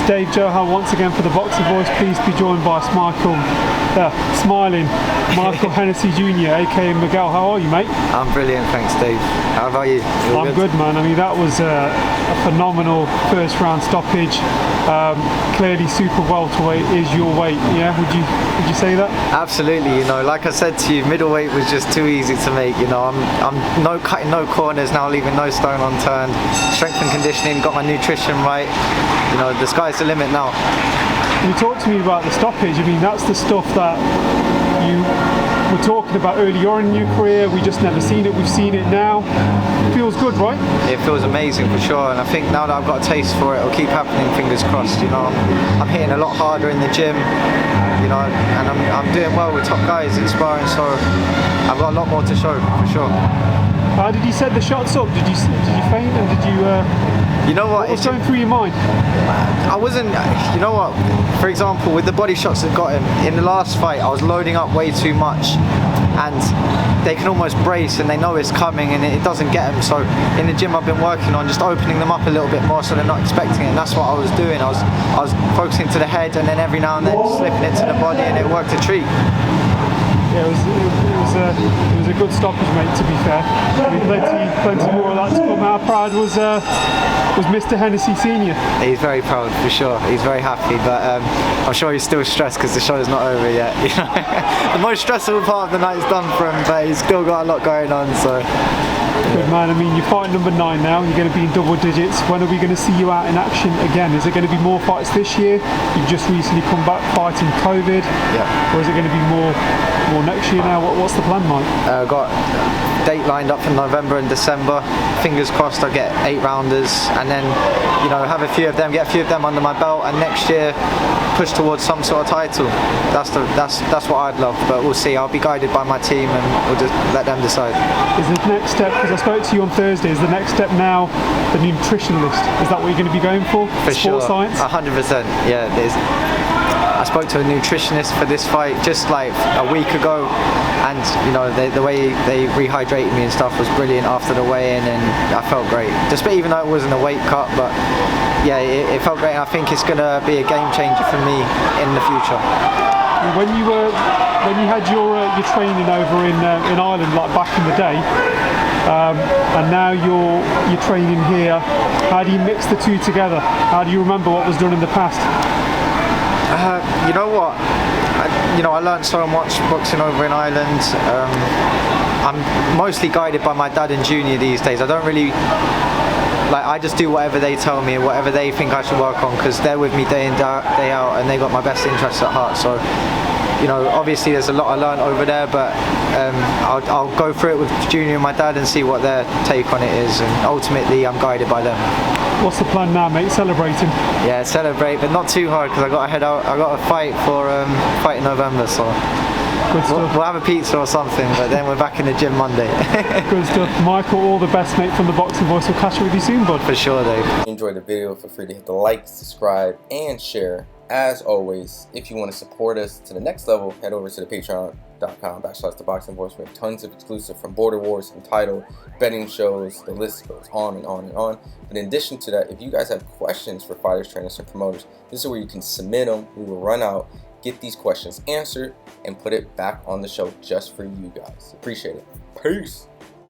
Dave Johan once again for the Boxing Voice. Pleased to be joined by smiling Michael Hennessy JR, aka Miguel. How are you, mate? I'm brilliant, thanks, Dave. How about you? I'm good, man. I mean, that was a phenomenal first round stoppage. Clearly, Super Welterweight is your weight. Yeah, would you say that? Absolutely. You know, like I said to you, middleweight was just too easy to make. You know, I'm no cutting no corners now, leaving no stone unturned. Strength and conditioning, got my nutrition right. You know, the sky's the limit now. You talked to me about the stoppage. I mean, that's the stuff that you were talking about earlier on in your career. We just never seen it. We've seen it now. It feels good, right? It feels amazing for sure. And I think now that I've got a taste for it, it'll keep happening. Fingers crossed. You know, I'm hitting a lot harder in the gym. You know, and I'm doing well with top guys, inspiring. So I've got a lot more to show for sure. How did you set the shots up? Did you feint and did you? You know what? What was going through your mind? I wasn't. You know what? For example, with the body shots that got him in the last fight, I was loading up way too much, and they can almost brace and they know it's coming and it doesn't get them. So in the gym, I've been working on just opening them up a little bit more so they're not expecting it. And that's what I was doing. I was focusing to the head and then every now and then slipping it to the body, and it worked a treat. Yeah, it was a good stoppage, mate, to be fair. I mean, plenty more of that to come. How proud was Mr. Hennessy Senior? He's very proud, for sure. He's very happy, but I'm sure he's still stressed because the show's not over yet. You know? The most stressful part of the night is done for him, but he's still got a lot going on, so... Good man. I mean, you're fighting number 9 now. You're going to be in double digits. When are we going to see you out in action again? Is it going to be more fights this year? You've just recently come back fighting COVID. Yeah. Or is it going to be more next year now? What's the plan, Mike? Got date lined up for November and December. Fingers crossed I get 8 rounders, and then, you know, get a few of them under my belt, and next year push towards some sort of title. That's what I'd love, but we'll see. I'll be guided by my team and we'll just let them decide. Is the next step, because I spoke to you on Thursday, is the next step now the nutritionalist? Is that what you're going to be going for? For sure. Sports science? 100%, yeah. I spoke to a nutritionist for this fight just like a week ago, and you know, the way they rehydrated me and stuff was brilliant after the weigh-in, and I felt great. Just even though it wasn't a weight cut, but yeah, it felt great, and I think it's gonna be a game changer for me in the future. When you had your training over in Ireland, like back in the day, and now you're training here, how do you mix the two together? How do you remember what was done in the past? You know what? I learned so much boxing over in Ireland. I'm mostly guided by my dad and Junior these days. I don't really I just do whatever they tell me and whatever they think I should work on, because they're with me day in day out and they got my best interests at heart. So, you know, obviously there's a lot I learned over there, but I'll go through it with Junior and my dad and see what their take on it is, and ultimately I'm guided by them. What's the plan now, mate? Celebrating? Yeah, celebrate, but not too hard, because I got to head out. I got a fight in November, so we'll have a pizza or something, but then we're back in the gym Monday. Good stuff. Michael, all the best, mate, from the Boxing Voice. We'll catch up with you soon, bud. For sure, Dave. If you enjoyed the video, feel free to hit the like, subscribe, and share. As always, if you want to support us to the next level, head over to the patreon.com/ThaBoxingVoice. We have tons of exclusive, from Border Wars, from title, betting shows, the list goes on and on and on. But in addition to that, if you guys have questions for fighters, trainers, and promoters, this is where you can submit them. We will run out, get these questions answered, and put it back on the show just for you guys. Appreciate it. Peace.